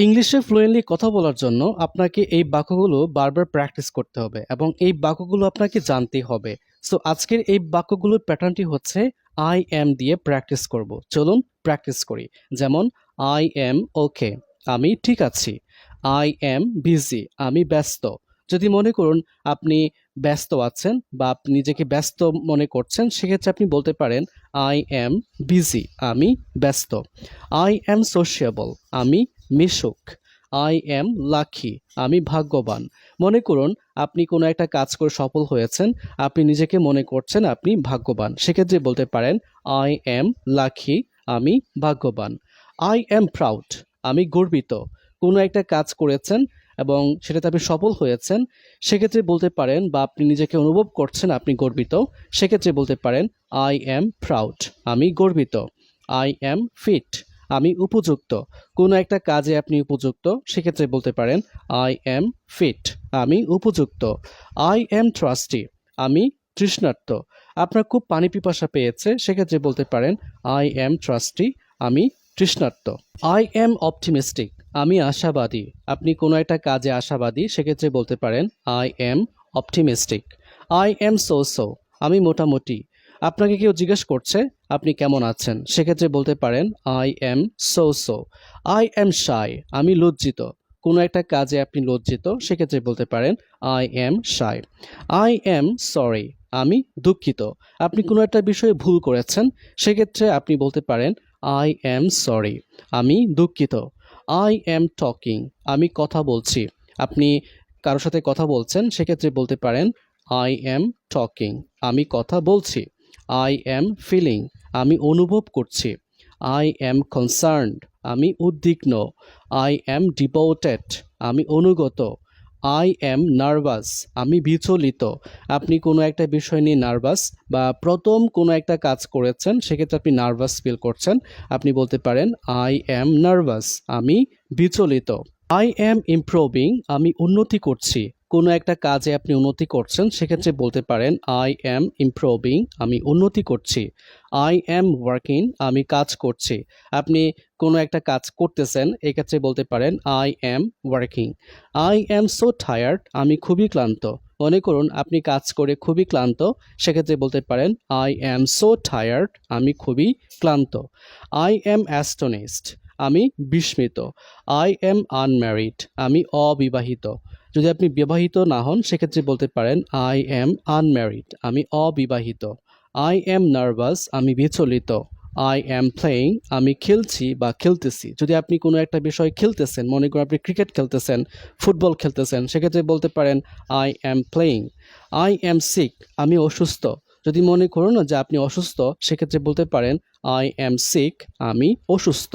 ইংলিশে ফ্লুয়েন্টলি কথা বলার জন্য আপনাকে এই বাক্যগুলো বারবার প্র্যাকটিস করতে হবে এবং এই বাক্যগুলো আপনাকে জানতে হবে। সো আজকের এই বাক্যগুলোর প্যাটার্নটি হচ্ছে আই এম দিয়ে প্র্যাকটিস করব। চলুন প্র্যাকটিস করি। যেমন আই এম ওকে, আমি ঠিক আছি। আই এম বিজি, আমি ব্যস্ত। যদি মনে করুন আপনি ব্যস্ত আছেন বা আপনি নিজেকে ব্যস্ত মনে করছেন, সেক্ষেত্রে আপনি বলতে পারেন আই এম বিজি, আমি ব্যস্ত। আই এম সোশিয়েবল, আমি মিশুক। আই এম লাকি, আমি ভাগ্যবান। মনে করুন আপনি কোনো একটা কাজ করে সফল হয়েছেন, আপনি নিজেকে মনে করছেন আপনি ভাগ্যবান, সেক্ষেত্রে বলতে পারেন আই এম লাকি, আমি ভাগ্যবান। আই এম প্রাউড, আমি গর্বিত। কোনো একটা কাজ করেছেন এবং সেটাতে আপনি সফল হয়েছেন, সেক্ষেত্রে বলতে পারেন বা আপনি নিজেকে অনুভব করছেন আপনি গর্বিত, সেক্ষেত্রে বলতে পারেন আই এম প্রাউড, আমি গর্বিত। আই এম ফিট, আমি উপযুক্ত। কোনো একটা কাজে আপনি উপযুক্ত, সেক্ষেত্রে বলতে পারেন আই এম ফিট, আমি উপযুক্ত। আই এম ট্রাস্টি, আমি তৃষ্ণার্ত। আপনার খুব পানি পিপাসা পেয়েছে, সেক্ষেত্রে বলতে পারেন আই এম ট্রাস্টি, আমি তৃষ্ণার্ত। আই এম অপটিমিস্টিক, আমি আশাবাদী। আপনি কোনো একটা কাজে আশাবাদী, সেক্ষেত্রে বলতে পারেন I M optimistic. I am so, আমি মোটামুটি। আপনাকে কেউ জিজ্ঞেস করছে আপনি কেমন আছেন, সেক্ষেত্রে বলতে পারেন I am so. I am shy, আমি লজ্জিত। কোনো একটা কাজে আপনি লজ্জিত, সেক্ষেত্রে বলতে পারেন I am shy. I am sorry, আমি দুঃখিত। আপনি কোনো একটা বিষয়ে ভুল করেছেন, সেক্ষেত্রে আপনি বলতে পারেন আই এম সরি, আমি দুঃখিত। আই এম টকিং, আমি কথা বলছি। আপনি কারোর সাথে কথা বলছেন, সেক্ষেত্রে বলতে পারেন আই এম টকিং, আমি কথা বলছি। আই এম ফিলিং, আমি অনুভব করছি। আই এম কনসার্নড, আমি উদ্বিগ্ন। আই এম ডিভোটেড, আমি অনুগত। আই এম নার্ভাস, আমি বিচলিত। আপনি কোনো একটা বিষয় নিয়ে নার্ভাস বা প্রথম কোনো একটা কাজ করেছেন, সেক্ষেত্রে আপনি নার্ভাস ফিল করছেন, আপনি বলতে পারেন আই এম নার্ভাস, আমি বিচলিত। আই এম ইমপ্রুভিং, আমি উন্নতি করছি। কোনো একটা কাজে আপনি উন্নতি করছেন, সেক্ষেত্রে বলতে পারেন আই এম ইমপ্রুভিং, আমি উন্নতি করছি। আই এম ওয়ার্কিং, আমি কাজ করছি। আপনি কোনো একটা কাজ করতেছেন, এক্ষেত্রে বলতে পারেন I am working. I am so tired, আমি খুবই ক্লান্ত। মনে করুন আপনি কাজ করে খুবই ক্লান্ত, সেক্ষেত্রে বলতে পারেন আই এম সো টায়ার্ড, আমি খুবই ক্লান্ত। আই এম অ্যাস্টনিশড, আমি বিস্মিত। আই এম আনম্যারিড, আমি অবিবাহিত। যদি আপনি বিবাহিত না হন, সেক্ষেত্রে বলতে পারেন আই এম আনম্যারিড, আমি অবিবাহিত। আই এম নার্ভাস, আমি বিচলিত। আই এম প্লেয়িং, আমি খেলছি বা খেলতেছি। যদি আপনি কোনো একটা বিষয় খেলতেছেন, মনে করেন আপনি ক্রিকেট খেলতেছেন, ফুটবল খেলতেছেন, সেক্ষেত্রে বলতে পারেন I am playing. I am sick, আমি অসুস্থ। যদি মনে করুন যে আপনি অসুস্থ, সেক্ষেত্রে বলতে পারেন আই এম সিক, আমি অসুস্থ।